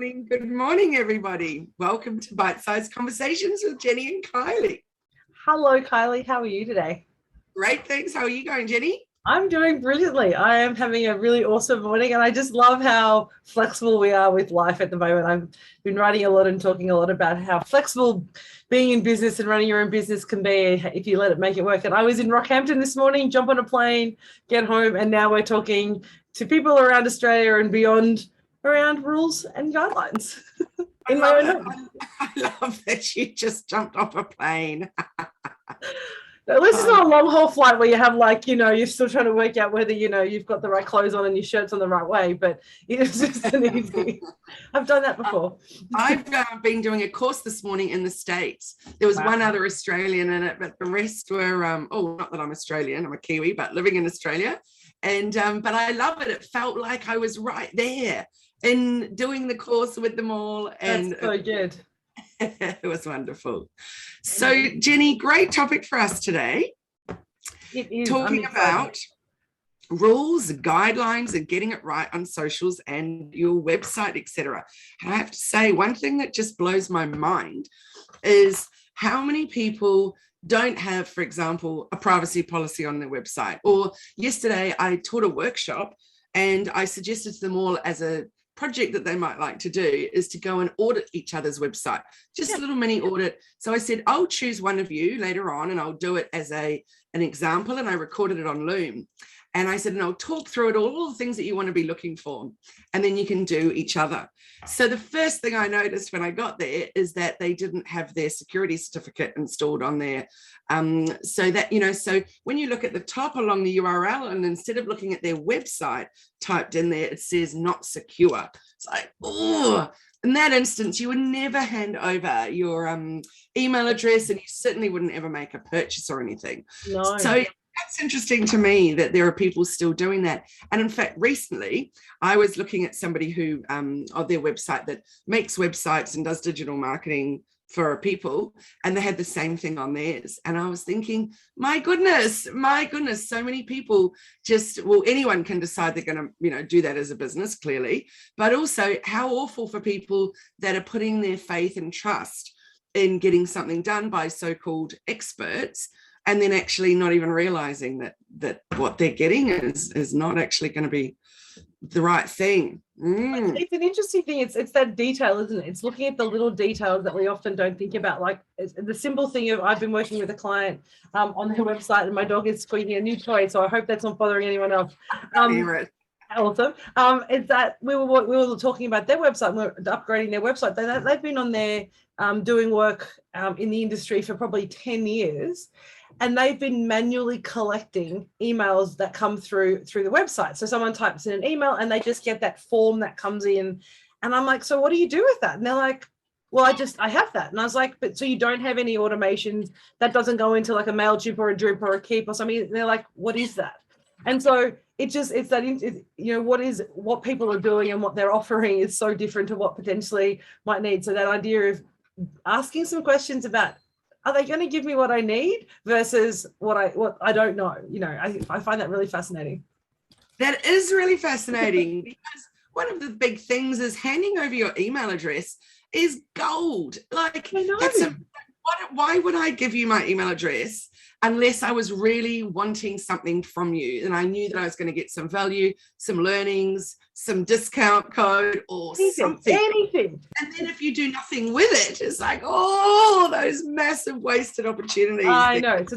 Good morning, everybody. Welcome to Bite-Sized Conversations with Jenni and Kylie. Hello, Kylie. How are you today? Great, thanks. How are you going, Jenni? I'm doing brilliantly. I am having a really awesome morning, and I just love how flexible we are with life at the moment. I've been writing a lot and talking a lot about how flexible being in business and running your own business can be if you let it make it work. And I was in Rockhampton this morning, jump on a plane, get home, and now we're talking to people around Australia and beyond around rules and guidelines. I love that you just jumped off a plane. At least it's not a long haul flight where you have you're still trying to work out whether, you've got the right clothes on and your shirt's on the right way, but it's just an easy. I've done that before. I've been doing a course this morning in the States. There was one other Australian in it, but the rest were, not that I'm Australian, I'm a Kiwi, but living in Australia. And, but I love it. It felt like I was right there in doing the course with them all. And that's so good. It was wonderful. So, Jenni, great topic for us today. It is. Talking about rules, guidelines, and getting it right on socials and your website, etc. And I have to say, one thing that just blows my mind is how many people don't have, for example, a privacy policy on their website. Or yesterday, I taught a workshop and I suggested to them all as a project that they might like to do is to go and audit each other's website, just a little mini audit. So I said, I'll choose one of you later on and I'll do it as an example, and I recorded it on Loom. And I said, and I'll talk through it, all the things that you want to be looking for, and then you can do each other. So the first thing I noticed when I got there is that they didn't have their security certificate installed on there. So that, so when you look at the top along the URL, and instead of looking at their website typed in there, it says not secure. It's like, oh, in that instance, you would never hand over your email address, and you certainly wouldn't ever make a purchase or anything. No. So that's interesting to me that there are people still doing that. And in fact, recently, I was looking at somebody who, on their website that makes websites and does digital marketing for people, and they had the same thing on theirs. And I was thinking, my goodness, so many people anyone can decide they're going to, do that as a business, clearly, but also how awful for people that are putting their faith and trust in getting something done by so-called experts, and then actually not even realizing that what they're getting is not actually going to be the right thing. It's an interesting thing. It's that detail, isn't it? It's looking at the little details that we often don't think about. Like the simple thing of, I've been working with a client on their website, and my dog is squeaking a new toy, so I hope that's not bothering anyone else. Awesome. It's that we were talking about their website, we're upgrading their website. They've been on there doing work in the industry for probably 10 years. And they've been manually collecting emails that come through the website. So someone types in an email and they just get that form that comes in. And I'm like, so what do you do with that? And they're like, well, I have that. And I was like, but so you don't have any automations that doesn't go into like a MailChimp or a Drip or a Keep or something? And they're like, what is that? And so what people are doing and what they're offering is so different to what potentially might need. So that idea of asking some questions about, are they going to give me what I need versus what I don't know? I find that really fascinating. That is really fascinating because one of the big things is handing over your email address is gold. Like, why would I give you my email address unless I was really wanting something from you and I knew that I was going to get some value, some learnings, some discount code or something. Anything. And then if you do nothing with it, it's like, oh, those massive wasted opportunities. I know. That's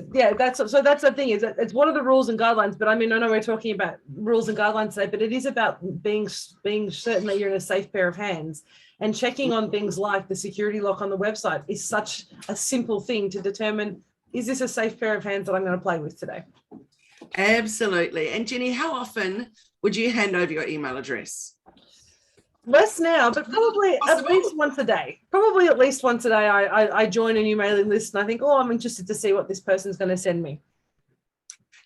the thing, is that it's one of the rules and guidelines, but I mean, I know we're talking about rules and guidelines today, but it is about being certain that you're in a safe pair of hands. And checking on things like the security lock on the website is such a simple thing to determine, is this a safe pair of hands that I'm going to play with today? Absolutely. And Jenni, how often would you hand over your email address? Less now, but probably at least once a day. Probably at least once a day I join a new mailing list and I think, I'm interested to see what this person's going to send me.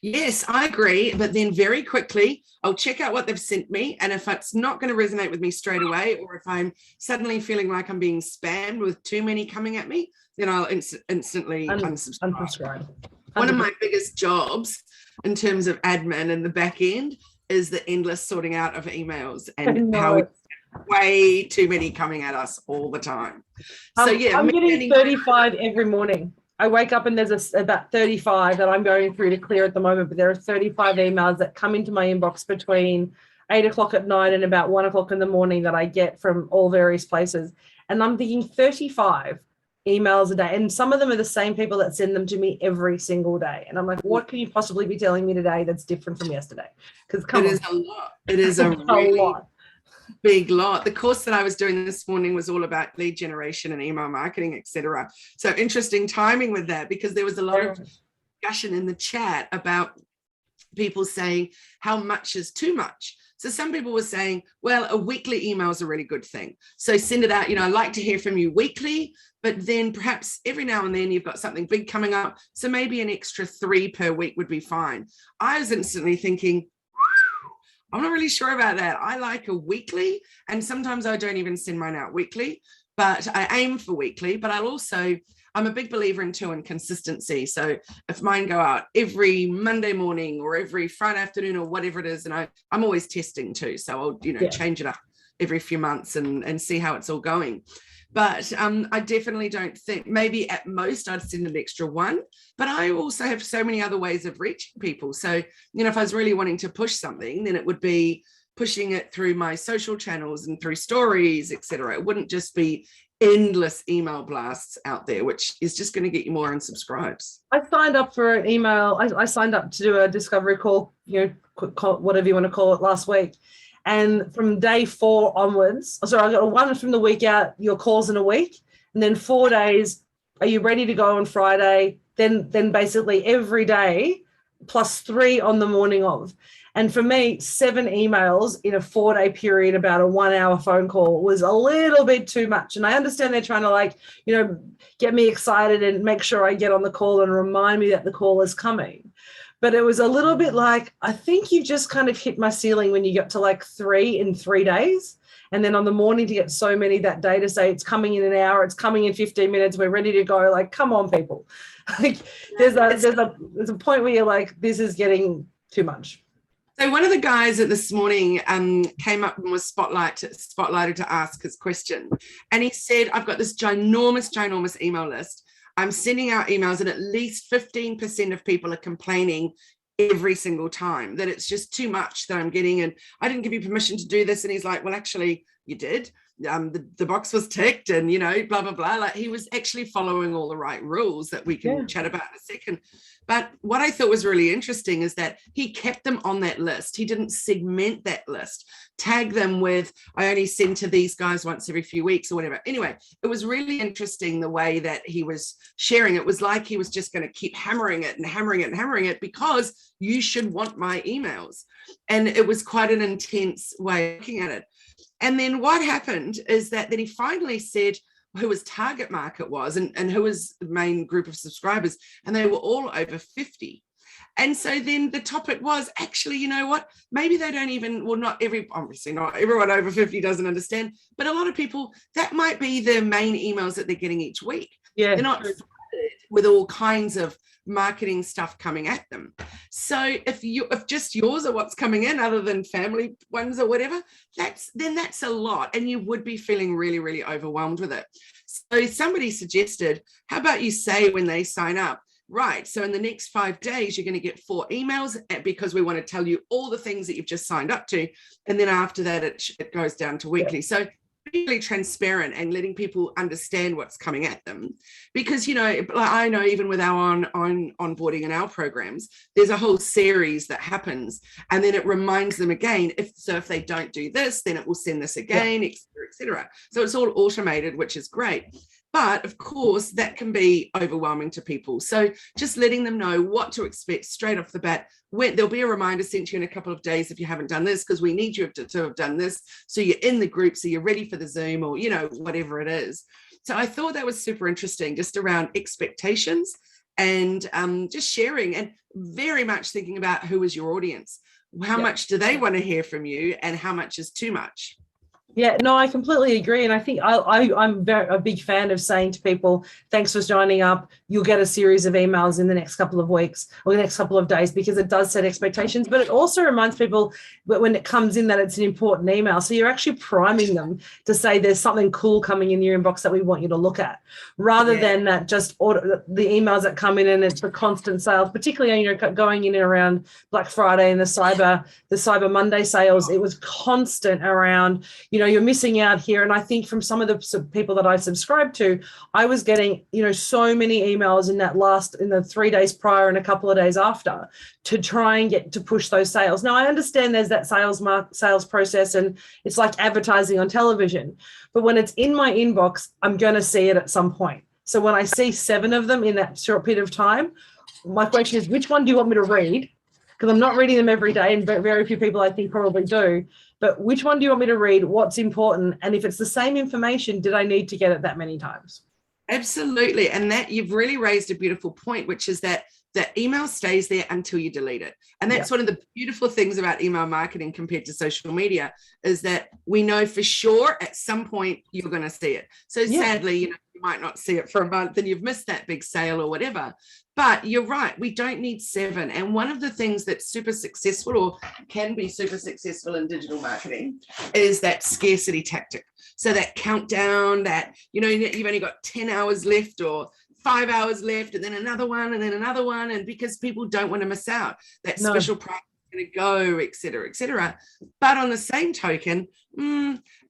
Yes, I agree. But then very quickly, I'll check out what they've sent me. And if it's not going to resonate with me straight away, or if I'm suddenly feeling like I'm being spammed with too many coming at me, then I'll instantly unsubscribe. One of my biggest jobs in terms of admin in the back end is the endless sorting out of emails and how we way too many coming at us all the time. So I'm getting 35 every morning. I wake up and there's about 35 that I'm going through to clear at the moment, but there are 35 emails that come into my inbox between 8 o'clock at night and about 1 o'clock in the morning that I get from all various places. And I'm thinking 35 emails a day. And some of them are the same people that send them to me every single day. And I'm like, what can you possibly be telling me today that's different from yesterday? Because it is a lot. It is a really big lot. The course that I was doing this morning was all about lead generation and email marketing, etc. So interesting timing with that, because there was a lot of discussion in the chat about people saying how much is too much. So some people were saying, well, a weekly email is a really good thing. So send it out. You know, I'd like to hear from you weekly, but then perhaps every now and then you've got something big coming up. So maybe an extra 3 per week would be fine. I was instantly thinking, I'm not really sure about that. I like a weekly, and sometimes I don't even send mine out weekly, but I aim for weekly. But I'm a big believer in consistency. So if mine go out every Monday morning or every Friday afternoon or whatever it is, and I'm always testing too. So I'll, change it up every few months and see how it's all going. But I definitely don't think, maybe at most I'd send an extra one, but I also have so many other ways of reaching people. So, if I was really wanting to push something, then it would be pushing it through my social channels and through stories, etc. It wouldn't just be endless email blasts out there, which is just going to get you more unsubscribes. I signed up for an email. I signed up to do a discovery call, whatever you want to call it, last week. And from day 4 onwards, I got one from the week out, your calls in a week, and then 4 days, are you ready to go on Friday? Then basically every day plus 3 on the morning of. And for me, 7 emails in a 4-day period about a 1-hour phone call was a little bit too much. And I understand they're trying to get me excited and make sure I get on the call and remind me that the call is coming. But it was a little bit like, I think you've just kind of hit my ceiling when you get to 3 in 3 days. And then on the morning to get so many that day to say it's coming in an hour, it's coming in 15 minutes, we're ready to go. Come on, people. There's a point where you're like, this is getting too much. So one of the guys that this morning came up and was spotlighted to ask his question. And he said, I've got this ginormous email list. I'm sending out emails and at least 15% of people are complaining every single time that it's just too much that I'm getting. And I didn't give you permission to do this. And he's like, well, actually, you did. The box was ticked and, blah, blah, blah. He was actually following all the right rules that we can chat about in a second. But what I thought was really interesting is that he kept them on that list. He didn't segment that list, tag them with, I only send to these guys once every few weeks or whatever. Anyway, it was really interesting the way that he was sharing. It was like he was just going to keep hammering it because you should want my emails. And it was quite an intense way of looking at it. And then what happened is that then he finally said who his target market was and who his main group of subscribers, and they were all over 50. And so then the topic was, actually, you know what, maybe they don't even, obviously not everyone over 50 doesn't understand, but a lot of people, that might be the main emails that they're getting each week. Yeah, they're not flooded with all kinds of marketing stuff coming at them. So if just yours are what's coming in other than family ones or whatever, that's a lot, and you would be feeling really, really overwhelmed with it. So somebody suggested, how about you say when they sign up, right, so in the next 5 days you're going to get 4 emails because we want to tell you all the things that you've just signed up to, and then after that it goes down to weekly. So really transparent and letting people understand what's coming at them, because I know even with our onboarding and our programs, there's a whole series that happens, and then it reminds them again, if they don't do this, then it will send this again, etc. So it's all automated, which is great. But of course, that can be overwhelming to people. So just letting them know what to expect straight off the bat. There'll be a reminder sent to you in a couple of days if you haven't done this, because we need you to have done this. So you're in the group, so you're ready for the Zoom or, whatever it is. So I thought that was super interesting, just around expectations and just sharing, and very much thinking about who is your audience. How much do they want to hear from you, and how much is too much? Yeah, no, I completely agree. And I think I'm a big fan of saying to people, thanks for signing up. You'll get a series of emails in the next couple of weeks or the next couple of days, because it does set expectations. But it also reminds people that when it comes in that it's an important email. So you're actually priming them to say there's something cool coming in your inbox that we want you to look at, rather than that just order the emails that come in and it's the constant sales, particularly, going in and around Black Friday and the Cyber Monday sales. It was constant around, you're missing out here. And I think from some of the people that I subscribe to, I was getting, so many emails in the 3 days prior and a couple of days after to try and get to push those sales. Now, I understand there's that sales process, and it's like advertising on television. But when it's in my inbox, I'm going to see it at some point. So when I see 7 of them in that short period of time, my question is, which one do you want me to read? Because I'm not reading them every day, and very few people I think probably do. But which one do you want me to read? What's important? And if it's the same information, did I need to get it that many times? Absolutely. And that you've really raised a beautiful point, which is that the email stays there until you delete it. And that's one of the beautiful things about email marketing compared to social media, is that we know for sure at some point you're going to see it. So sadly, you might not see it for a month and you've missed that big sale or whatever. But you're right, we don't need 7. And one of the things that's super successful, or can be super successful in digital marketing, is that scarcity tactic. So that countdown, that, you've only got 10 hours left or 5 hours left, and then another one, and then another one. And because people don't want to miss out, that special price is going to go, et cetera, et cetera. But on the same token,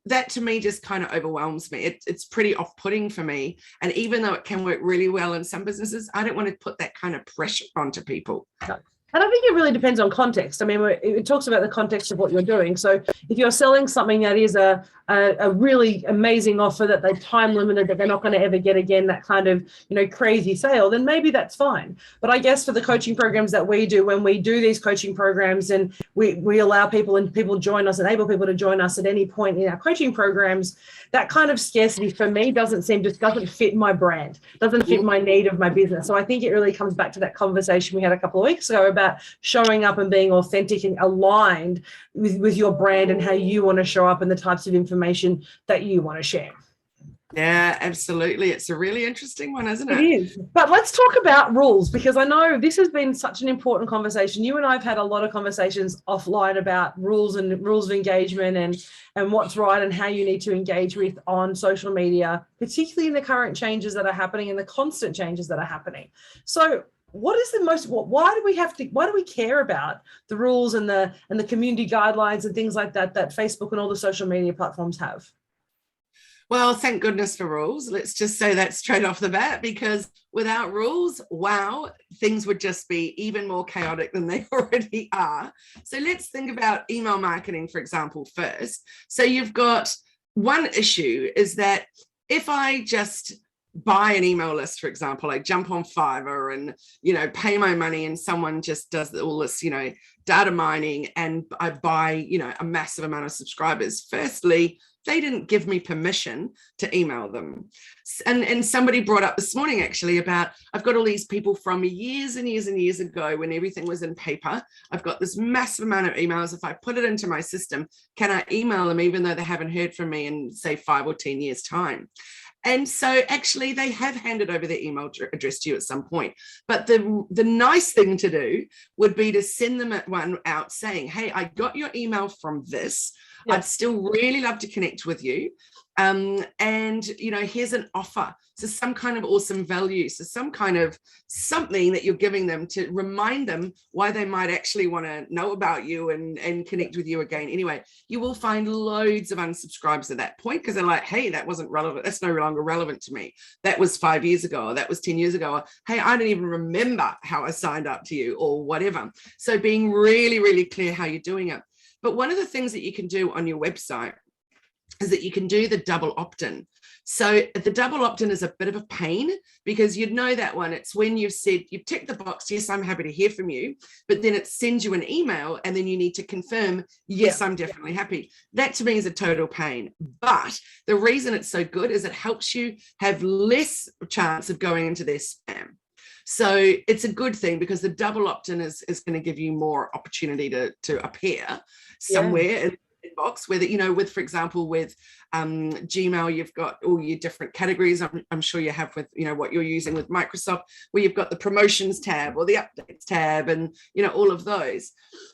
that to me just kind of overwhelms me. It's pretty off-putting for me. And even though it can work really well in some businesses, I don't want to put that kind of pressure onto people. And I think it really depends on context. I mean, it talks about the context of what you're doing. So if you're selling something that is a really amazing offer that they're time limited, that they're not going to ever get again, that kind of, crazy sale, then maybe that's fine. But I guess for the coaching programs that we do, when we do these coaching programs and we allow people, and people join us, enable people to join us at any point in our coaching programs, that kind of scarcity for me doesn't fit my brand, doesn't fit my need of my business. So I think it really comes back to that conversation we had a couple of weeks ago about showing up and being authentic and aligned with your brand and how you want to show up and the types of information that you want to share. Yeah, absolutely. It's a really interesting one, isn't it? It is. But let's talk about rules, because I know this has been such an important conversation. You and I have had a lot of conversations offline about rules and rules of engagement and what's right and how you need to engage with on social media, particularly in the current changes that are happening and the constant changes that are happening. So what is the most, why do we care about the rules and the community guidelines and things like that Facebook and all the social media platforms have? Well, thank goodness for rules. Let's just say that straight off the bat, because without rules, wow, things would just be even more chaotic than they already are. So let's think about email marketing, for example, first. So you've got one issue is that if I just buy an email list, for example, I jump on Fiverr and, pay my money, and someone just does all this, data mining, and I buy, a massive amount of subscribers. Firstly, they didn't give me permission to email them. And somebody brought up this morning actually about, I've got all these people from years and years and years ago when everything was in paper. I've got this massive amount of emails. If I put it into my system, can I email them even though they haven't heard from me in, say, 5 or 10 years' time? And so actually they have handed over their email address to you at some point. But the nice thing to do would be to send them one out saying, hey, I got your email from this. Yeah. I'd still really love to connect with you. And, here's an offer. So some kind of awesome value. So some kind of something that you're giving them to remind them why they might actually want to know about you and connect with you again. Anyway, you will find loads of unsubscribes at that point because they're like, hey, that wasn't relevant. That's no longer relevant to me. That was 5 years ago. Or that was 10 years ago. Or, hey, I don't even remember how I signed up to you or whatever. So being really, really clear how you're doing it. But one of the things that you can do on your website is that you can do the double opt-in. So the double opt-in is a bit of a pain because you'd know that one. It's when you've said, you've ticked the box, yes, I'm happy to hear from you, but then it sends you an email and then you need to confirm, yes, I'm definitely happy. That to me is a total pain. But the reason it's so good is it helps you have less chance of going into their spam. So it's a good thing because the double opt-in is going to give you more opportunity to appear somewhere in inbox, whether, with, for example, with Gmail, you've got all your different categories. I'm sure you have with, what you're using with Microsoft, where you've got the promotions tab or the updates tab and, all of those.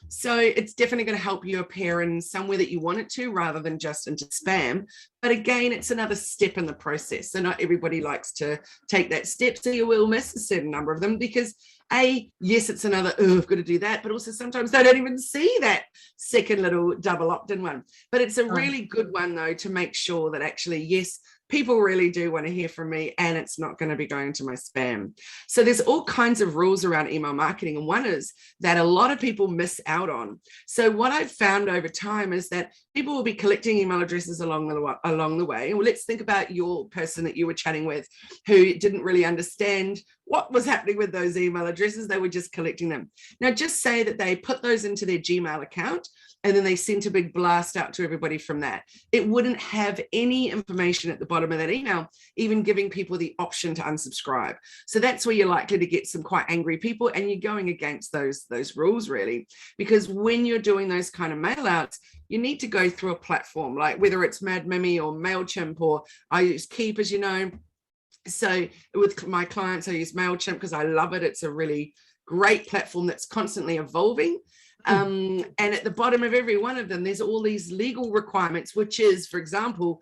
So it's definitely going to help you appear in somewhere that you want it to, rather than just into spam. But again, it's another step in the process. So not everybody likes to take that step. So you will miss a certain number of them because yes, it's another, I've got to do that. But also sometimes they don't even see that second little double opt-in one. But it's a really good one, though, to make sure that actually, yes, people really do want to hear from me and it's not going to be going to my spam. So there's all kinds of rules around email marketing. And one is that a lot of people miss out on. So what I've found over time is that people will be collecting email addresses along the way. Well, let's think about your person that you were chatting with who didn't really understand what was happening with those email addresses. They were just collecting them. Now, just say that they put those into their Gmail account and then they sent a big blast out to everybody from that. It wouldn't have any information at the bottom of that email, even giving people the option to unsubscribe. So that's where you're likely to get some quite angry people, and you're going against those rules, really, because when you're doing those kind of mail outs, you need to go through a platform, like whether it's Mad Mimi or MailChimp, or I use Keep, as you know. So with my clients, I use MailChimp because I love it. It's a really great platform that's constantly evolving. And at the bottom of every one of them, there's all these legal requirements, which is, for example,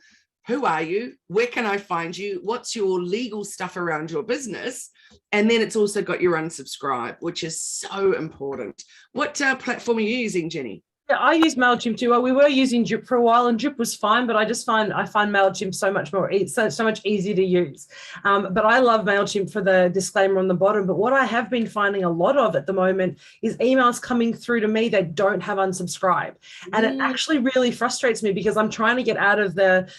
who are you? Where can I find you? What's your legal stuff around your business? And then it's also got your unsubscribe, which is so important. What platform are you using, Jenni? Yeah, I use MailChimp too. We were using Drip for a while, and Drip was fine, but I find MailChimp so much more, it's so much easier to use. But I love MailChimp for the disclaimer on the bottom. But what I have been finding a lot of at the moment is emails coming through to me that don't have unsubscribe. And it actually really frustrates me because I'm trying to get out of the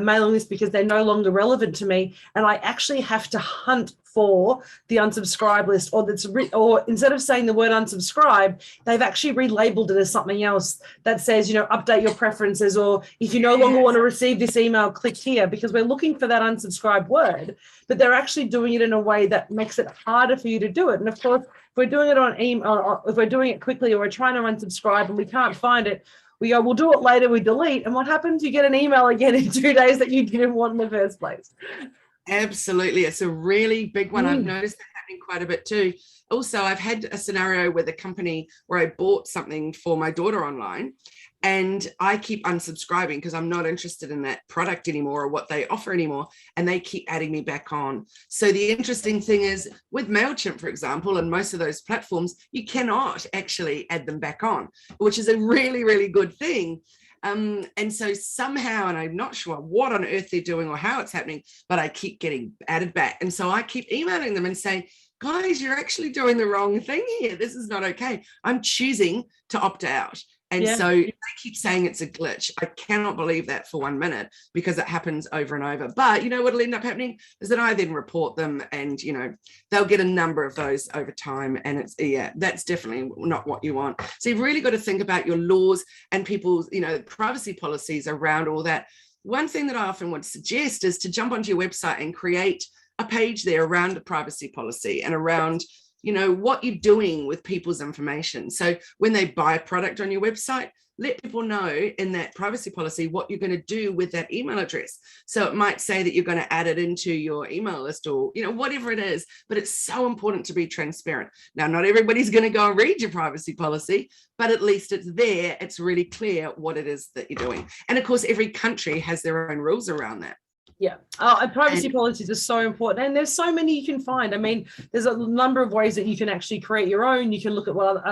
mailing list because they're no longer relevant to me. And I actually have to hunt for the unsubscribe list, or instead of saying the word unsubscribe, they've actually relabeled it as something else that says, update your preferences, or if you no longer want to receive this email, click here, because we're looking for that unsubscribe word, but they're actually doing it in a way that makes it harder for you to do it. And of course, if we're doing it on email, or if we're doing it quickly, or we're trying to unsubscribe and we can't find it, we go, we'll do it later, we delete. And what happens? You get an email again in 2 days that you didn't want in the first place. Absolutely. It's a really big one. I've noticed that happening quite a bit too. Also, I've had a scenario with a company where I bought something for my daughter online, and I keep unsubscribing because I'm not interested in that product anymore or what they offer anymore. And they keep adding me back on. So the interesting thing is with MailChimp, for example, and most of those platforms, you cannot actually add them back on, which is a really, really good thing. And so somehow, and I'm not sure what on earth they're doing or how it's happening, but I keep getting added back. And so I keep emailing them and saying, guys, you're actually doing the wrong thing here. This is not okay. I'm choosing to opt out. And so they keep saying it's a glitch. I cannot believe that for 1 minute, because it happens over and over. But what'll end up happening is that I then report them, and they'll get a number of those over time. And it's that's definitely not what you want. So you've really got to think about your laws and people's privacy policies around all that. One thing that I often would suggest is to jump onto your website and create a page there around the privacy policy and around what you're doing with people's information. So when they buy a product on your website, let people know in that privacy policy what you're going to do with that email address. So it might say that you're going to add it into your email list, or whatever it is, but it's so important to be transparent. Now, not everybody's going to go and read your privacy policy, but at least it's there. It's really clear what it is that you're doing. And of course, every country has their own rules around that. Yeah, privacy policies are so important, and there's so many you can find. I mean, there's a number of ways that you can actually create your own. You can look at what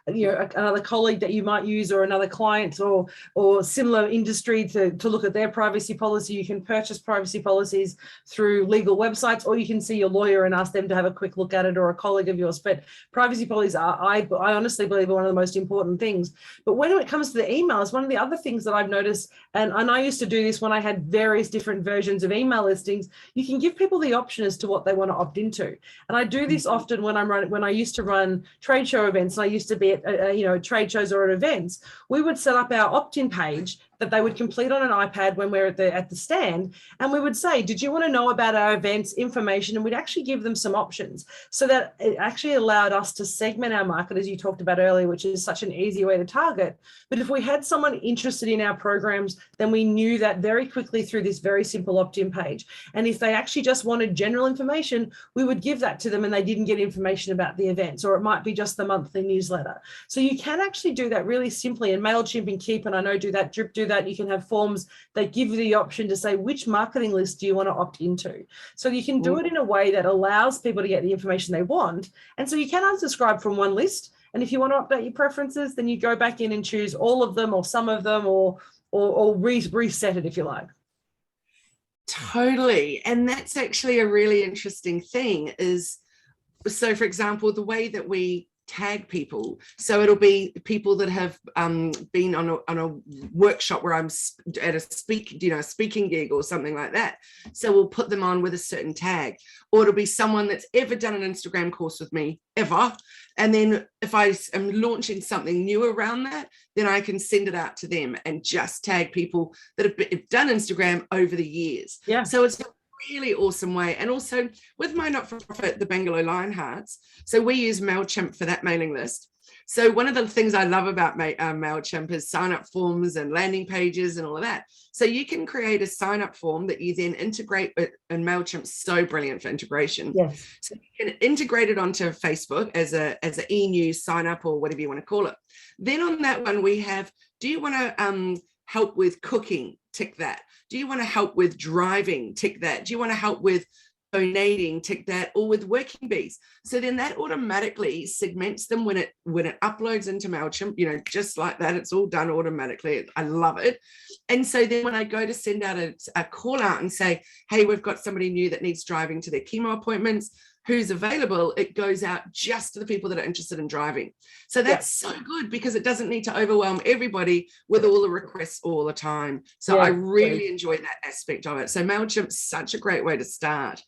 another colleague that you might use, or another client, or similar industry to look at their privacy policy. You can purchase privacy policies through legal websites, or you can see your lawyer and ask them to have a quick look at it, or a colleague of yours. But privacy policies are, I honestly believe, are one of the most important things. But when it comes to the emails, one of the other things that I've noticed, and I used to do this when I had various different versions of email listings, you can give people the option as to what they want to opt into. And I do this often when I used to run trade show events, and I used to be at trade shows or at events. We would set up our opt-in page, that they would complete on an iPad when we're at the stand. And we would say, did you want to know about our events, information? And we'd actually give them some options, so that it actually allowed us to segment our market, as you talked about earlier, which is such an easy way to target. But if we had someone interested in our programs, then we knew that very quickly through this very simple opt-in page. And if they actually just wanted general information, we would give that to them and they didn't get information about the events, or it might be just the monthly newsletter. So you can actually do that really simply, and MailChimp and Keep, and I know do that, Drip do that. You can have forms that give you the option to say, which marketing list do you want to opt into? So you can do it in a way that allows people to get the information they want. And so you can unsubscribe from one list. And if you want to update your preferences, then you go back in and choose all of them or some of them, or reset it if you like. Totally. And that's actually a really interesting thing is, so for example, the way that we tag people, so it'll be people that have been on a workshop where I'm at a speaking gig or something like that, so we'll put them on with a certain tag. Or it'll be someone that's ever done an Instagram course with me ever, and then if I am launching something new around that, then I can send it out to them and just tag people that have done Instagram over the years. Yeah, so it's really awesome way. And also with my not-for-profit, the Bangalore Lionhearts, so we use MailChimp for that mailing list. So one of the things I love about MailChimp is sign-up forms and landing pages and all of that. So you can create a sign-up form that you then integrate with, and MailChimp's so brilliant for integration. yes. So you can integrate it onto Facebook as a e-news sign-up or whatever you want to call it. Then on that one we have, do you want to help with cooking? Tick that. Do you want to help with driving? Tick that. Do you want to help with donating? Tick that. Or with working bees? So then that automatically segments them when it uploads into MailChimp, just like that. It's all done automatically. I love it. And so then when I go to send out a call out and say, hey, we've got somebody new that needs driving to their chemo appointments, who's available, it goes out just to the people that are interested in driving. So that's so good, because it doesn't need to overwhelm everybody with all the requests all the time. So I really enjoy that aspect of it. So MailChimp's such a great way to start.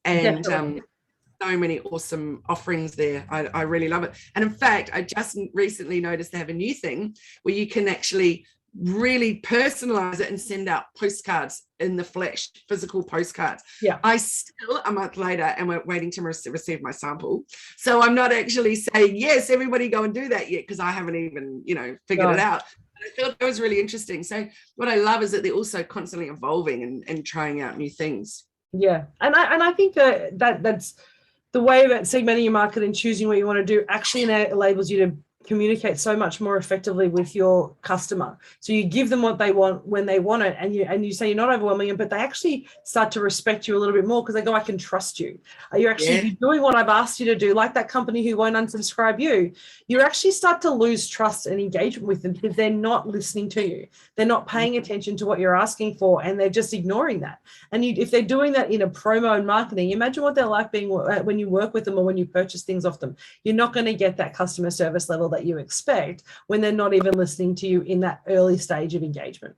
And so many awesome offerings there. I really love it. And in fact, I just recently noticed they have a new thing where you can actually really personalize it and send out postcards in the flesh, physical postcards. Yeah. I still, a month later, am waiting to receive my sample. So I'm not actually saying, yes, everybody go and do that yet, because I haven't even, figured it out. But I thought that was really interesting. So what I love is that they're also constantly evolving and trying out new things. Yeah. And I think that's the way that segmenting your market and choosing what you want to do actually enables you to communicate so much more effectively with your customer. So you give them what they want when they want it, and you say you're not overwhelming them, but they actually start to respect you a little bit more, because they go, I can trust you. You're actually doing what I've asked you to do, like that company who won't unsubscribe you. You actually start to lose trust and engagement with them, because they're not listening to you. They're not paying attention to what you're asking for, and they're just ignoring that. And if they're doing that in a promo and marketing, imagine what they're like being when you work with them or when you purchase things off them. You're not going to get that customer service level that you expect when they're not even listening to you in that early stage of engagement.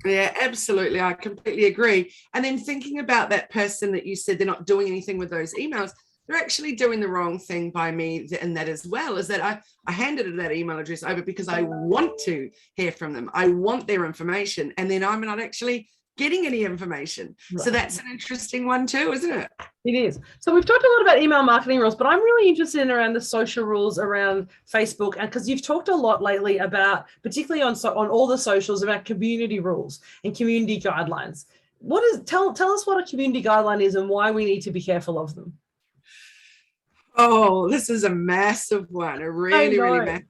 Yeah, absolutely. I completely agree. And then thinking about that person that you said they're not doing anything with those emails, they're actually doing the wrong thing by me in that as well, is that I handed that email address over because I want to hear from them. I want their information, and then I'm not actually getting any information. Right. So that's an interesting one too, isn't it? It is. So we've talked a lot about email marketing rules, but I'm really interested in around the social rules around Facebook, and because you've talked a lot lately about, particularly on all the socials, about community rules and community guidelines. Tell us what a community guideline is and why we need to be careful of them. Oh, this is a massive one. A really massive.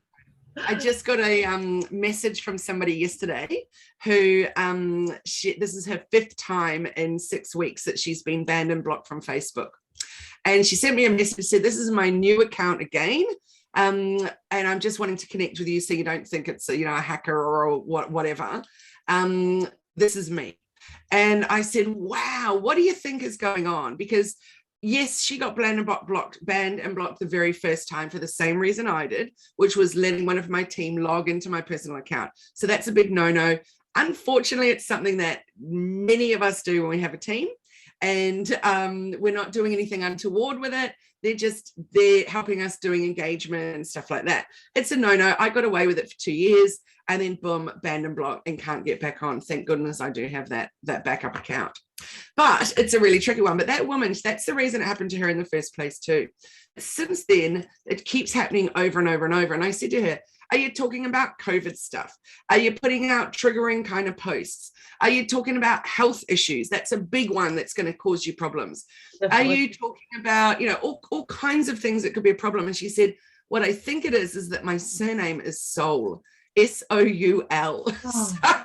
I just got a message from somebody yesterday who this is her 5th time in 6 weeks that she's been banned and blocked from Facebook. And she sent me a message, said, this is my new account again. And I'm just wanting to connect with you so you don't think it's a hacker or whatever. This is me. And I said, wow, what do you think is going on? Because yes, she got banned and blocked the very first time for the same reason I did, which was letting one of my team log into my personal account. So that's a big no-no. Unfortunately, it's something that many of us do when we have a team. and we're not doing anything untoward with it. They're helping us doing engagement and stuff like that. It's a no-no. I got away with it for 2 years, and then boom, banned and blocked, and can't get back on. Thank goodness I do have that backup account. But it's a really tricky one. But that woman, that's the reason it happened to her in the first place too. Since then, it keeps happening over and over and over. And I said to her, are you talking about COVID stuff? Are you putting out triggering kind of posts? Are you talking about health issues? That's a big one that's going to cause you problems. Definitely. Are you talking about, all kinds of things that could be a problem? And she said, what I think it is that my surname is Soul, S-O-U-L. Oh.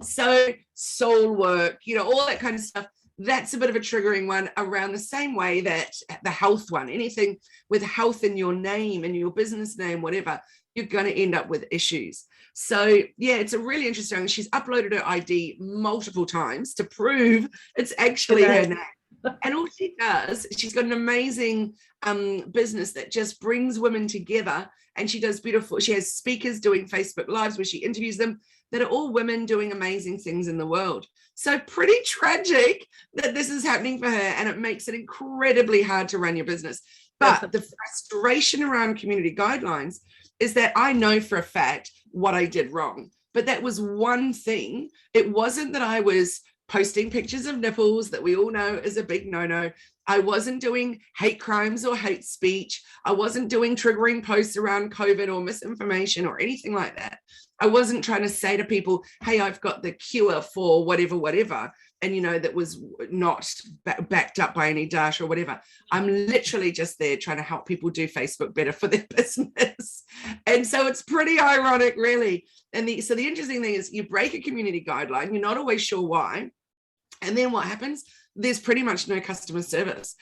So soul work, all that kind of stuff. That's a bit of a triggering one, around the same way that the health one, anything with health in your name and your business name, whatever, you're going to end up with issues. So yeah, it's a really interesting. She's uploaded her ID multiple times to prove it's actually her name. And all she does, she's got an amazing business that just brings women together, and she does beautiful. She has speakers doing Facebook Lives where she interviews them that are all women doing amazing things in the world. So pretty tragic that this is happening for her, and it makes it incredibly hard to run your business. But the frustration around community guidelines is that I know for a fact what I did wrong, but that was one thing. It wasn't that I was posting pictures of nipples, that we all know is a big no-no. I wasn't doing hate crimes or hate speech. I wasn't doing triggering posts around COVID or misinformation or anything like that. I wasn't trying to say to people, hey, I've got the cure for whatever, and that was not backed up by any data or whatever. I'm literally just there trying to help people do Facebook better for their business. And so it's pretty ironic, really. And so the interesting thing is, you break a community guideline, you're not always sure why. And then what happens? There's pretty much no customer service.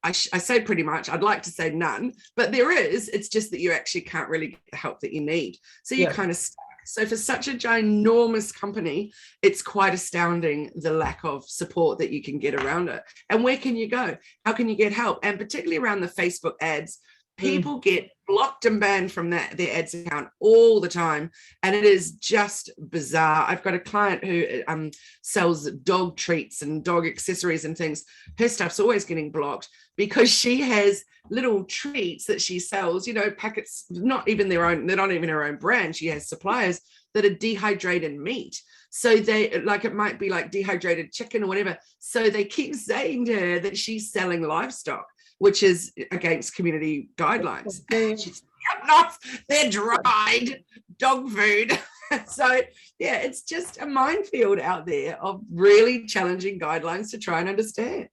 I say pretty much, I'd like to say none, but there is. It's just that you actually can't really get the help that you need. So you're kind of stuck. So for such a ginormous company, it's quite astounding the lack of support that you can get around it. And where can you go? How can you get help? And particularly around the Facebook ads, people get blocked and banned from their ads account all the time. And it is just bizarre. I've got a client who sells dog treats and dog accessories and things. Her stuff's always getting blocked because she has little treats that she sells, packets, not even their own, they're not even her own brand. She has suppliers that are dehydrated meat. So it might be like dehydrated chicken or whatever. So they keep saying to her that she's selling livestock, which is against community guidelines. They're dried dog food. So yeah, it's just a minefield out there of really challenging guidelines to try and understand.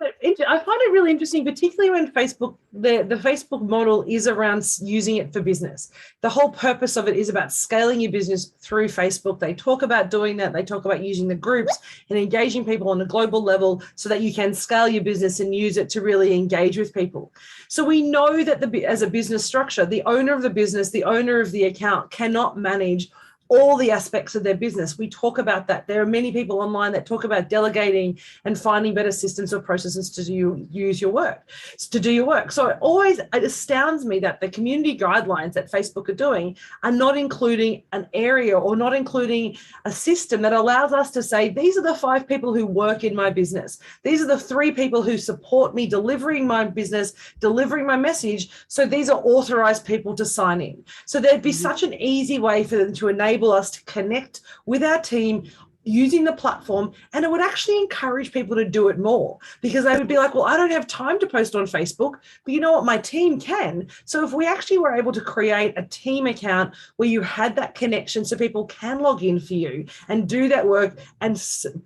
I find it really interesting, particularly when Facebook, the Facebook model is around using it for business. The whole purpose of it is about scaling your business through Facebook. They talk about doing that. They talk about using the groups and engaging people on a global level so that you can scale your business and use it to really engage with people. So we know that as a business structure, the owner of the business, the owner of the account cannot manage all the aspects of their business. We talk about that. There are many people online that talk about delegating and finding better systems or processes to do your work. So it astounds me that the community guidelines that Facebook are doing are not including an area or not including a system that allows us to say, these are the 5 people who work in my business. These are the 3 people who support me delivering my business, delivering my message. So these are authorized people to sign in. So there'd be such an easy way for them to enable us to connect with our team using the platform, and it would actually encourage people to do it more, because they would be like, well, I don't have time to post on Facebook, but you know what, my team can. So if we actually were able to create a team account where you had that connection so people can log in for you and do that work and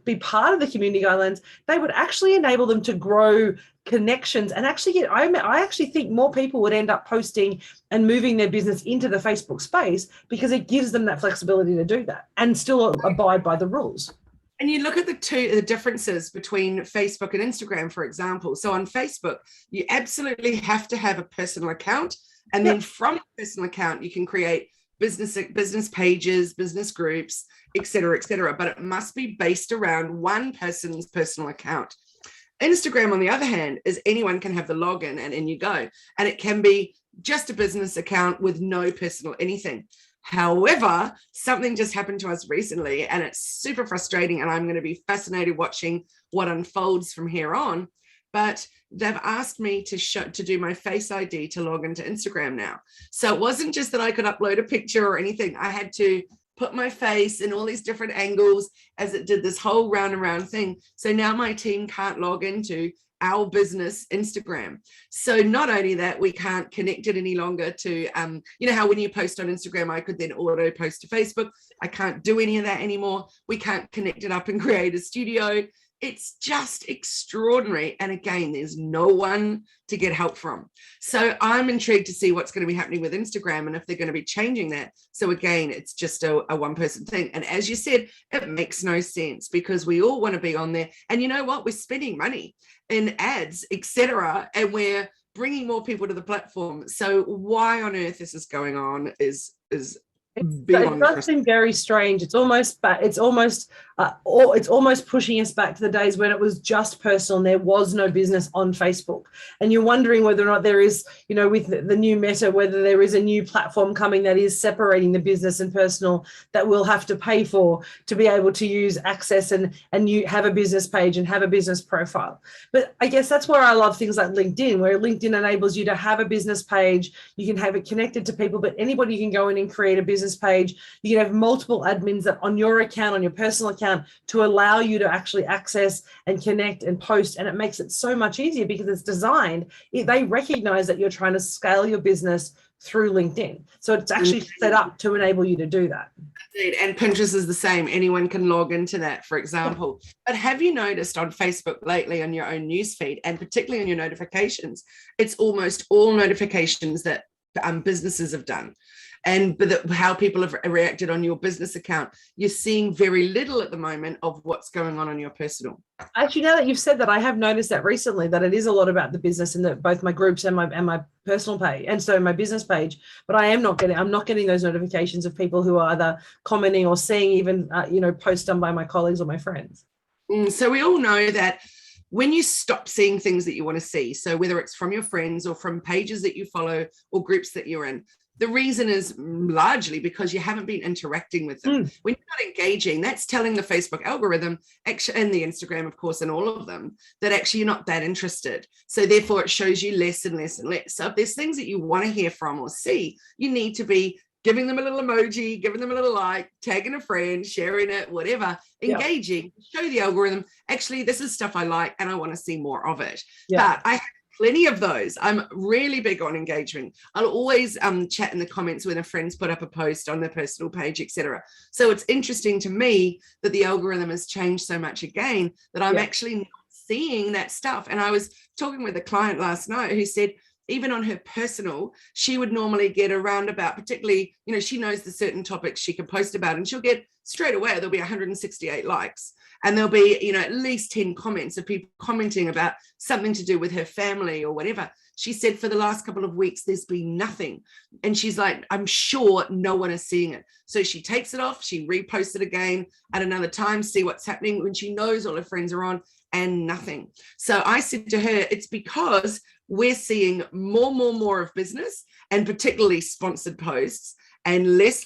be part of the community guidelines, they would actually enable them to grow connections and actually get, I actually think more people would end up posting and moving their business into the Facebook space, because it gives them that flexibility to do that and still abide by the rules. And you look at the differences between Facebook and Instagram, for example. So on Facebook, you absolutely have to have a personal account. And then from a personal account, you can create business pages, business groups, et cetera, but it must be based around one person's personal account. Instagram, on the other hand, is anyone can have the login and in you go. And it can be just a business account with no personal anything. However, something just happened to us recently and it's super frustrating, and I'm going to be fascinated watching what unfolds from here on. But they've asked me to do my Face ID to log into Instagram now. So it wasn't just that I could upload a picture or anything. I had to put my face in all these different angles as it did this whole round and round thing. So now my team can't log into our business Instagram. So not only that, we can't connect it any longer to, you know how when you post on Instagram, I could then auto post to Facebook. I can't do any of that anymore. We can't connect it up and create a studio. It's just extraordinary. And again, there's no one to get help from. So I'm intrigued to see what's going to be happening with Instagram and if they're going to be changing that. So again, it's just a one-person thing. And as you said, it makes no sense because we all want to be on there. And you know what? We're spending money in ads, etc., and we're bringing more people to the platform. So why on earth this is going on is it does seem very strange. It's almost pushing us back to the days when it was just personal and there was no business on Facebook. And you're wondering whether or not there is, you know, with the new Meta, whether there is a new platform coming that is separating the business and personal that we'll have to pay for to be able to use access and you have a business page and have a business profile. But I guess that's where I love things like LinkedIn, where LinkedIn enables you to have a business page. You can have it connected to people, but anybody can go in and create a business page. You can have multiple admins that on your account, on your personal account, to allow you to actually access and connect and post. And it makes it so much easier because it's designed. They recognize that you're trying to scale your business through LinkedIn. So it's actually set up to enable you to do that. And Pinterest is the same. Anyone can log into that, for example. But have you noticed on Facebook lately on your own newsfeed, and particularly on your notifications, it's almost all notifications that businesses have done. But how people have reacted on your business account, you're seeing very little at the moment of what's going on your personal. Actually, now that you've said that, I have noticed that recently that it is a lot about the business and both my groups and my personal page, and so my business page. But I'm not getting those notifications of people who are either commenting or seeing even posts done by my colleagues or my friends. So we all know that when you stop seeing things that you want to see, so whether it's from your friends or from pages that you follow or groups that you're in, the reason is largely because you haven't been interacting with them. When you're not engaging, that's telling the Facebook algorithm, actually, and the Instagram, of course, and all of them, that actually you're not that interested. So therefore, it shows you less and less and less. So if there's things that you want to hear from or see, you need to be giving them a little emoji, giving them a little like, tagging a friend, sharing it, whatever, engaging, show the algorithm, actually, this is stuff I like and I want to see more of it. But I have plenty of those. I'm really big on engagement. I'll always chat in the comments when a friend's put up a post on their personal page, etc. So it's interesting to me that the algorithm has changed so much again that I'm actually not seeing that stuff. And I was talking with a client last night who said, even on her personal, she would normally get around about, particularly, she knows the certain topics she can post about, and she'll get straight away, there'll be 168 likes. And there'll be, at least 10 comments of people commenting about something to do with her family or whatever. She said for the last couple of weeks, there's been nothing. And she's like, I'm sure no one is seeing it. So she takes it off, she reposts it again at another time, see what's happening when she knows all her friends are on, and nothing. So I said to her, it's because we're seeing more of business, and particularly sponsored posts, and less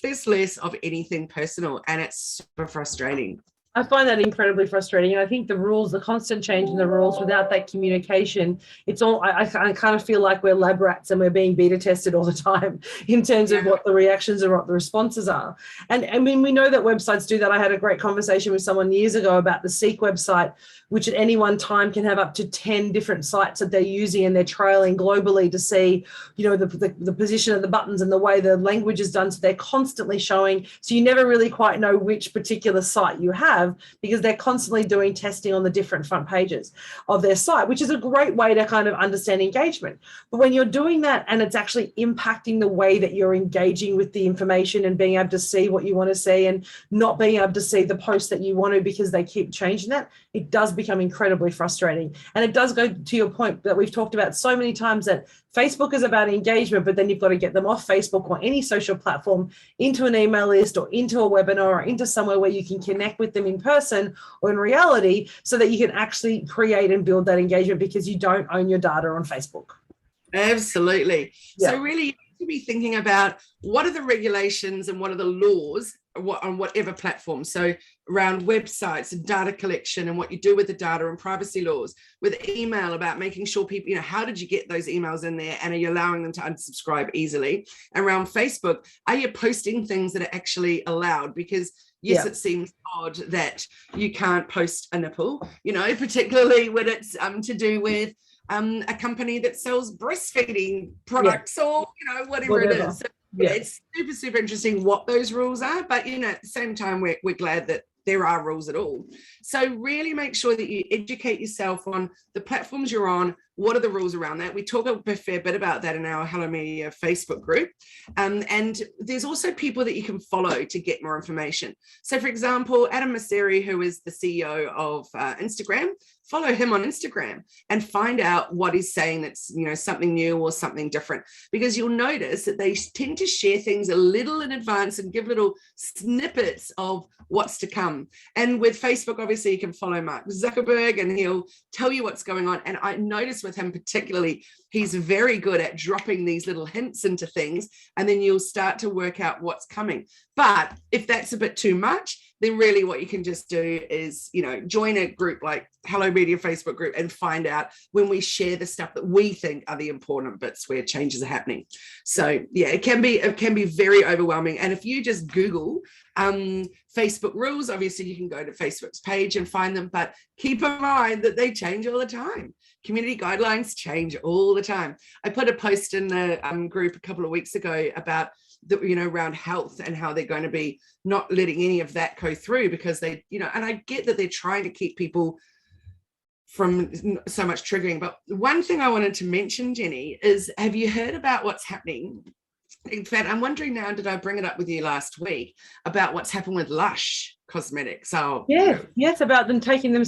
of anything personal. And it's super frustrating. I find that incredibly frustrating. And I think the constant change in the rules without that communication, it's all, I kind of feel like we're lab rats and we're being beta tested all the time in terms of what the reactions and what the responses are. And I mean, we know that websites do that. I had a great conversation with someone years ago about the Seek website, which at any one time can have up to 10 different sites that they're using, and they're trailing globally to see, the position of the buttons and the way the language is done. So they're constantly showing. So you never really quite know which particular site you have, because they're constantly doing testing on the different front pages of their site, which is a great way to kind of understand engagement. But when you're doing that and it's actually impacting the way that you're engaging with the information and being able to see what you want to see and not being able to see the posts that you want to because they keep changing that, it does become incredibly frustrating. And it does go to your point that we've talked about so many times, that Facebook is about engagement, but then you've got to get them off Facebook or any social platform into an email list or into a webinar or into somewhere where you can connect with them in person or in reality, so that you can actually create and build that engagement, because you don't own your data on Facebook. Absolutely. So really, to be thinking about what are the regulations and what are the laws on whatever platform. So around websites and data collection and what you do with the data and privacy laws, with email about making sure people, how did you get those emails in there, and are you allowing them to unsubscribe easily? Around Facebook, are you posting things that are actually allowed? Because yes, it seems odd that you can't post a nipple, particularly when it's to do with a company that sells breastfeeding products or whatever it is. So, it's super, super interesting what those rules are, but at the same time, we're glad that there are rules at all. So really make sure that you educate yourself on the platforms you're on. What are the rules around that? We talk a fair bit about that in our Hello Media Facebook group. And there's also people that you can follow to get more information. So for example, Adam Mosseri, who is the CEO of Instagram, follow him on Instagram and find out what he's saying that's, something new or something different, because you'll notice that they tend to share things a little in advance and give little snippets of what's to come. And with Facebook, obviously, you can follow Mark Zuckerberg and he'll tell you what's going on. And I notice with him particularly, he's very good at dropping these little hints into things, and then you'll start to work out what's coming. But if that's a bit too much, then really what you can just do is, join a group like Hello Media Facebook group and find out when we share the stuff that we think are the important bits where changes are happening. So yeah, it can be very overwhelming. And if you just Google Facebook rules, obviously you can go to Facebook's page and find them, but keep in mind that they change all the time. Community guidelines change all the time. I put a post in the group a couple of weeks ago about around health and how they're going to be not letting any of that go through because they, and I get that they're trying to keep people from so much triggering. But one thing I wanted to mention, Jenni, is have you heard about what's happening? In fact, I'm wondering now, did I bring it up with you last week about what's happened with Lush Cosmetics? Oh, yes, about them taking them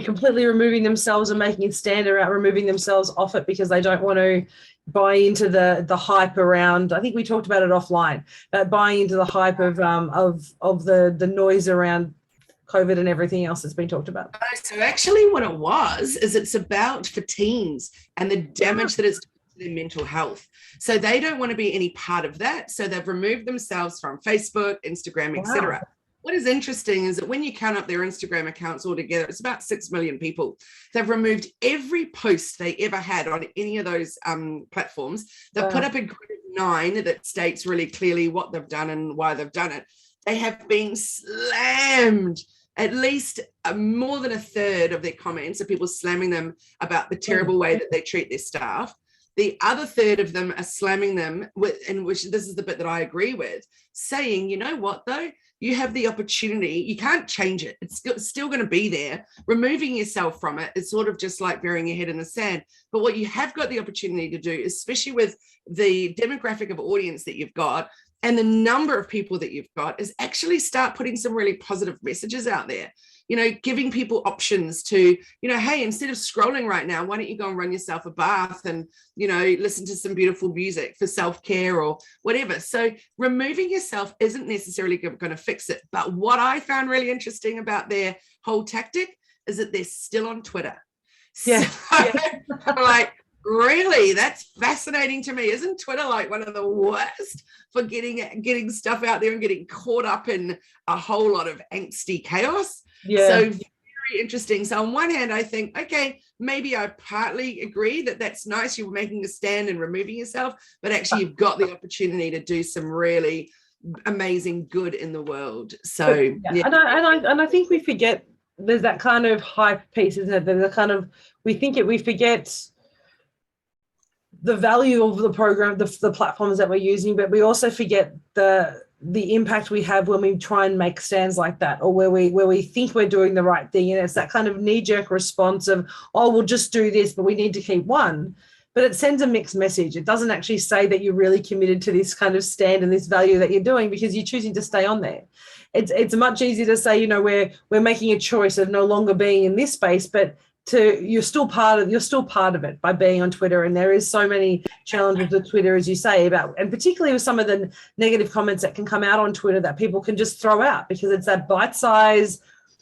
completely removing themselves and making a stand around removing themselves off it because they don't want to buy into the hype around. I think we talked about it offline, but buying into the hype of the noise around COVID and everything else that's been talked about. So actually, what it was is it's about for teens and the damage that it's their mental health. So they don't want to be any part of that. So they've removed themselves from Facebook, Instagram, etc. What is interesting is that when you count up their Instagram accounts altogether, it's about 6 million people. They've removed every post they ever had on any of those platforms. They've put up a grid of 9 that states really clearly what they've done and why they've done it. They have been slammed. At least more than a third of their comments are people slamming them about the terrible way that they treat their staff. The other third of them are slamming them which this is the bit that I agree with, saying, you know what though, you have the opportunity, you can't change it. It's still going to be there. Removing yourself from it is sort of just like burying your head in the sand. But what you have got the opportunity to do, especially with the demographic of audience that you've got and the number of people that you've got, is actually start putting some really positive messages out there. Giving people options to, hey, instead of scrolling right now, why don't you go and run yourself a bath and, listen to some beautiful music for self-care or whatever. So removing yourself isn't necessarily going to fix it. But what I found really interesting about their whole tactic is that they're still on Twitter. Yeah. So, I'm like, really? That's fascinating to me. Isn't Twitter like one of the worst for getting stuff out there and getting caught up in a whole lot of angsty chaos? Yeah. So very interesting. So on one hand, I think, okay, maybe I partly agree that that's nice. You're making a stand and removing yourself, but actually you've got the opportunity to do some really amazing good in the world. So yeah. And I think we forget there's that kind of hype piece, isn't it? There's a kind of we forget the value of the program, the platforms that we're using, but we also forget the impact we have when we try and make stands like that, or where we think we're doing the right thing. And it's that kind of knee-jerk response of, oh, we'll just do this, but we need to keep one. But it sends a mixed message. It doesn't actually say that you're really committed to this kind of stand and this value that you're doing because you're choosing to stay on there. It's much easier to say, we're making a choice of no longer being in this space, but you're still part of it by being on Twitter. And there is so many challenges with Twitter, as you say, and particularly with some of the negative comments that can come out on Twitter that people can just throw out because it's that bite size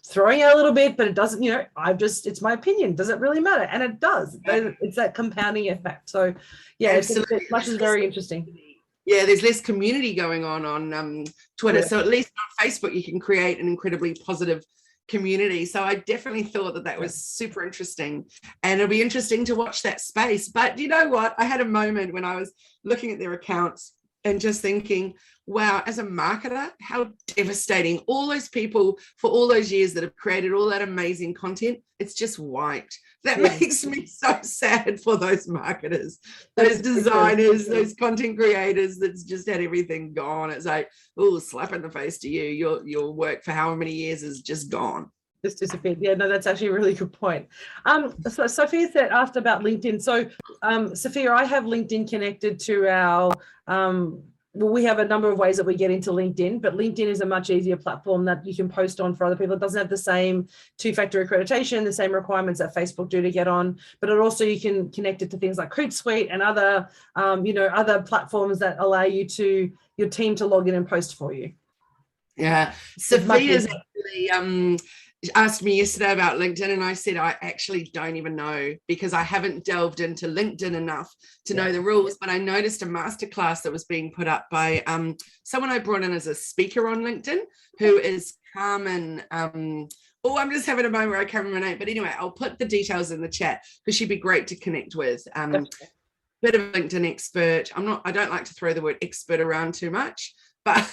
throwing out a little bit, but it doesn't, it's my opinion. Does it really matter? And it does. It's that compounding effect. So yeah, it's much is very interesting. Yeah, there's less community going on Twitter. Yeah. So at least on Facebook, you can create an incredibly positive community. So I definitely thought that was super interesting, and it'll be interesting to watch that space. But you know what? I had a moment when I was looking at their accounts and just thinking, wow, as a marketer, how devastating. All those people for all those years that have created all that amazing content, it's just wiped. That makes me so sad for those marketers, those designers, those content creators that's just had everything gone. It's like, oh, slap in the face to you. Your work for how many years is just gone. Just disappeared. Yeah, no, that's actually a really good point. So Sophia asked about LinkedIn. So Sophia, I have LinkedIn connected to our we have a number of ways that we get into LinkedIn, but LinkedIn is a much easier platform that you can post on for other people. It doesn't have the same two-factor accreditation, the same requirements that Facebook do to get on, but it also, you can connect it to things like Hootsuite and other, other platforms that allow your team to log in and post for you. Yeah, Sophia's actually asked me yesterday about LinkedIn, and I said I actually don't even know, because I haven't delved into LinkedIn enough to know the rules. But I noticed a masterclass that was being put up by someone I brought in as a speaker on LinkedIn, who is Carmen. I'm just having a moment where I can't remember her name, but anyway, I'll put the details in the chat because she'd be great to connect with. Bit of a LinkedIn expert. I don't like to throw the word expert around too much, but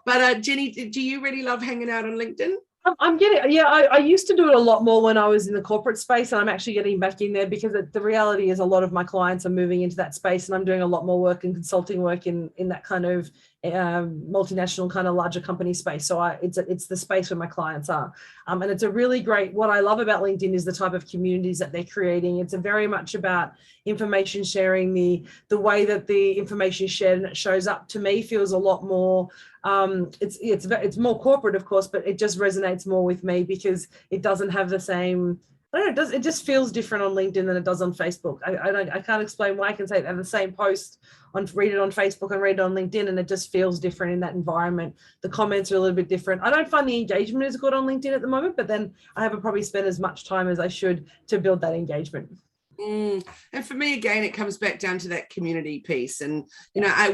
Jenni, do you really love hanging out on LinkedIn? I used to do it a lot more when I was in the corporate space, and I'm actually getting back in there because the reality is a lot of my clients are moving into that space, and I'm doing a lot more work and consulting work in that kind of multinational kind of larger company space. So it's the space where my clients are. And it's a really great, what I love about LinkedIn is the type of communities that they're creating. It's very much about information sharing. The way that the information is shared and it shows up, to me, feels a lot more, it's more corporate, of course, but it just resonates more with me because it doesn't have the same, I don't know, it just feels different on LinkedIn than it does on Facebook. I can't explain why. I can say they have the same post read it on Facebook and read it on LinkedIn, and it just feels different in that environment. The comments are a little bit different. I don't find the engagement as good on LinkedIn at the moment, but then I haven't probably spent as much time as I should to build that engagement. And for me, again, it comes back down to that community piece, and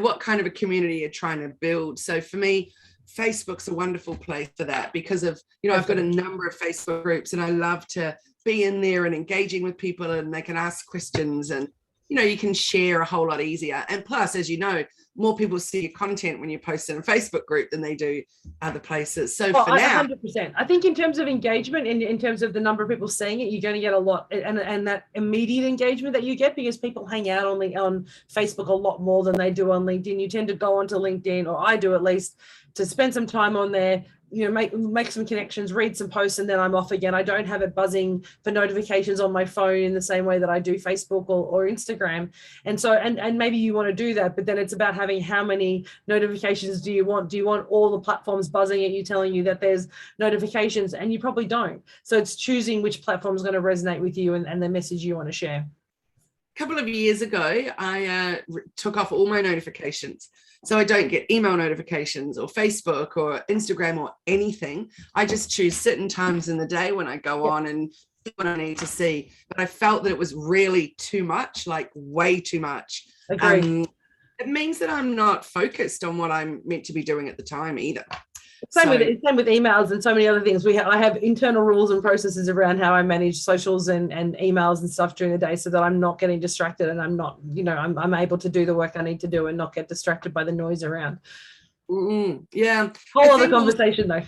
what kind of a community you're trying to build. So for me, Facebook's a wonderful place for that because of, I've got a number of Facebook groups, and I love to be in there and engaging with people, and they can ask questions, and you can share a whole lot easier. And plus, as you know, more people see your content when you post in a Facebook group than they do other places. So for now, 100%. I think in terms of engagement and in terms of the number of people seeing it, you're going to get a lot, and that immediate engagement that you get, because people hang out on Facebook a lot more than they do on LinkedIn. You tend to go onto LinkedIn, or I do at least, to spend some time on there, make some connections, read some posts, and then I'm off again. I don't have it buzzing for notifications on my phone in the same way that I do Facebook or Instagram. And so, and maybe you want to do that, but then it's about having how many notifications do you want? Do you want all the platforms buzzing at you, telling you that there's notifications? And you probably don't. So it's choosing which platform is going to resonate with you and the message you want to share. A couple of years ago, I took off all my notifications. So I don't get email notifications or Facebook or Instagram or anything. I just choose certain times in the day when I go on and see what I need to see. But I felt that it was really too much, like way too much. Agreed. It means that I'm not focused on what I'm meant to be doing at the time either. Same with emails and so many other things. I have internal rules and processes around how I manage socials and emails and stuff during the day, so that I'm not getting distracted, and I'm not, I'm able to do the work I need to do and not get distracted by the noise around. Yeah. Whole other conversation though.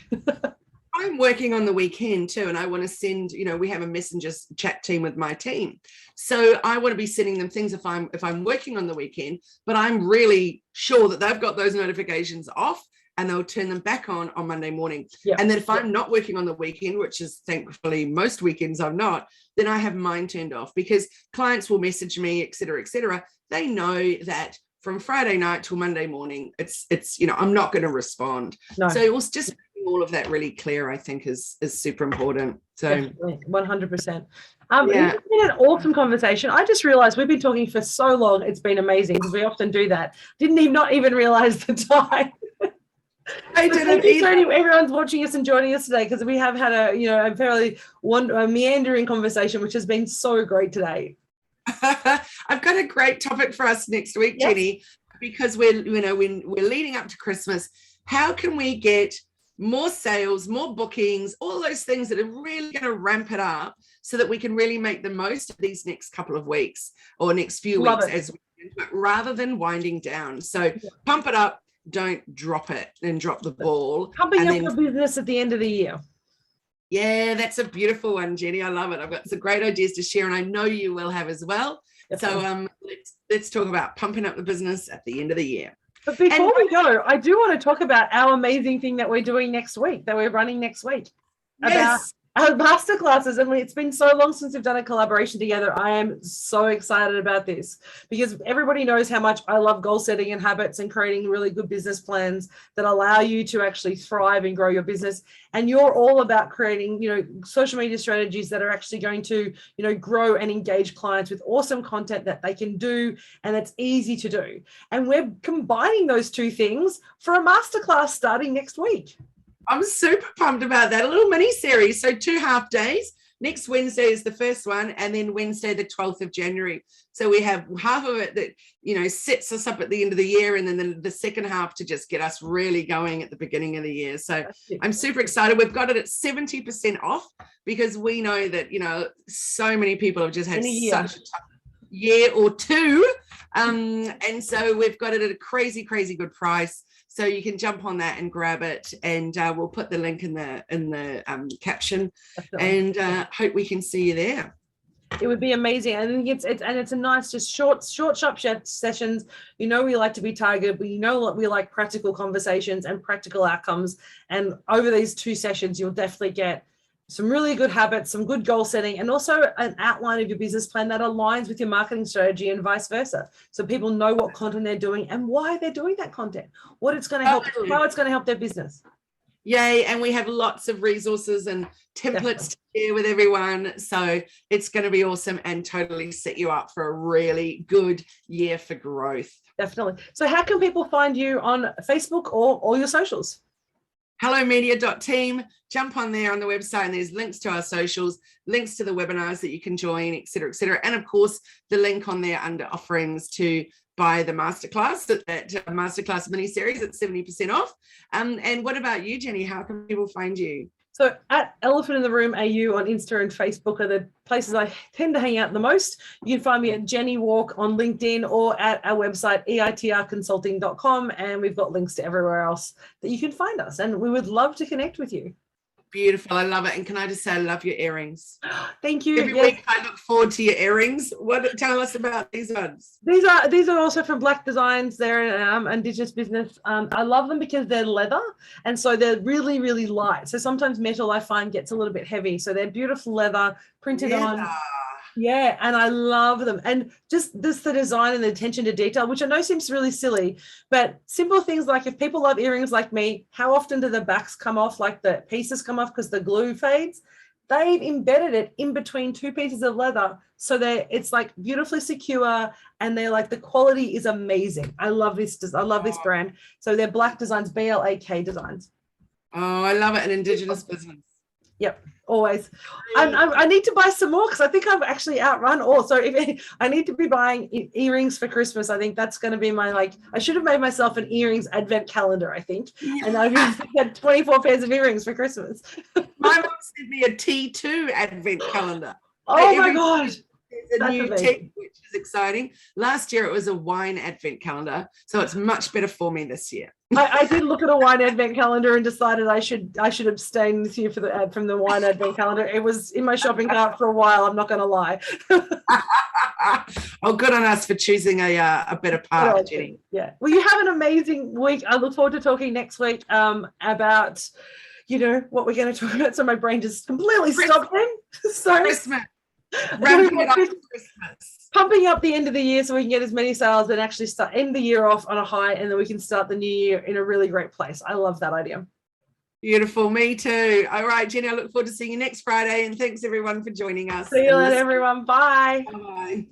I'm working on the weekend too, and I want to send, we have a messenger chat team with my team. So I want to be sending them things if I'm working on the weekend, but I'm really sure that they've got those notifications off, and they'll turn them back on Monday morning. Yep. And then if I'm not working on the weekend, which is thankfully most weekends I'm not, then I have mine turned off, because clients will message me, et cetera, et cetera. They know that from Friday night till Monday morning, it's I'm not going to respond. No. So it was just making all of that really clear, I think, is super important. So definitely, 100%. It's been an awesome conversation. I just realized we've been talking for so long. It's been amazing, because we often do that. Not even realize the time. I So didn't thank you either. to everyone's watching us and joining us today, because we have had a fairly meandering conversation, which has been so great today. I've got a great topic for us next week, Yes. Jenny, because we're leading up to Christmas. How can we get more sales, more bookings, all those things that are really going to ramp it up so that we can really make the most of these next couple of weeks or next few Love weeks rather than winding down. So pump it up, don't drop it and drop the ball. Pumping up your business at the end of the year. Yeah, that's a beautiful one, Jenny. I love it. I've got some great ideas to share, and I know you will have as well. Definitely. So let's talk about pumping up the business at the end of the year. But before we go, I do want to talk about our amazing thing that we're doing next week, that we're running next week. Yes. About our masterclasses. And it's been so long since we've done a collaboration together. I am so excited about this because everybody knows how much I love goal setting and habits and creating really good business plans that allow you to actually thrive and grow your business. And you're all about creating, social media strategies that are actually going to, grow and engage clients with awesome content that they can do and that's easy to do. And we're combining those two things for a masterclass starting next week. I'm super pumped about that. A little mini series. So 2 half days. Next Wednesday is the first one, and then Wednesday, the 12th of January. So we have half of it that, sets us up at the end of the year, and then the second half to just get us really going at the beginning of the year. So I'm super excited. We've got it at 70% off because we know that, so many people have just had such a tough year or two. And so we've got it at a crazy, crazy good price. So you can jump on that and grab it, and we'll put the link in the caption. And hope we can see you there. It would be amazing. I think it's a nice, just short sessions. We like to be targeted, but we like practical conversations and practical outcomes. And over these 2 sessions, you'll definitely get some really good habits, some good goal setting, and also an outline of your business plan that aligns with your marketing strategy and vice versa. So people know what content they're doing and why they're doing that content, what it's going to help, how it's going to help their business. Yay. And we have lots of resources and templates to share with everyone. So it's going to be awesome and totally set you up for a really good year for growth. Definitely. So how can people find you on Facebook or all your socials? hellomedia.team. Jump on there on the website, and there's links to our socials, links to the webinars that you can join, et cetera, et cetera. And of course, the link on there under offerings to buy the masterclass, that masterclass mini series at 70% off. And what about you, Jenny? How can people find you? So at Elephant in the Room AU on Insta and Facebook are the places I tend to hang out the most. You can find me at Jenni Walke on LinkedIn or at our website, eitrconsulting.com. And we've got links to everywhere else that you can find us. And we would love to connect with you. Beautiful. I love it. And can I just say, I love your earrings. Thank you. Every week I look forward to your earrings. Tell us about these ones. These are also from Black Designs. They're an Indigenous business. I love them because they're leather, and so they're really, really light. So sometimes metal I find gets a little bit heavy. So they're beautiful leather printed on. Yeah, and I love them. And just the design and the attention to detail, which I know seems really silly, but simple things like if people love earrings like me, how often do the backs come off, like the pieces come off because the glue fades? They've embedded it in between 2 pieces of leather so that it's like beautifully secure, and they're like, the quality is amazing. I love this brand. So they're Black Designs, BLAK Designs. Oh, I love it. An Indigenous business. Yep, always. I need to buy some more because I think I've actually outrun all. So if I need to be buying earrings for Christmas, I think that's going to be my, I should have made myself an earrings advent calendar, I think. And I've had 24 pairs of earrings for Christmas. My mom sent me a T2 advent calendar. Oh my God. There's a new tech, which is exciting. Last year it was a wine advent calendar, so it's much better for me this year. I did look at a wine advent calendar and decided I should abstain this year from the wine advent calendar. It was in my shopping cart for a while. I'm not going to lie. Oh, good on us for choosing a better path, Jenny. Yeah. Well, you have an amazing week. I look forward to talking next week about, what we're going to talk about. So my brain just completely stopped then. So Christmas. Ramping it up for Christmas. Pumping up the end of the year so we can get as many sales and actually end the year off on a high, and then we can start the new year in a really great place. I love that idea. Beautiful. Me too. All right, Jenny, I look forward to seeing you next Friday, and thanks everyone for joining us. See you later, everyone. Bye. Bye.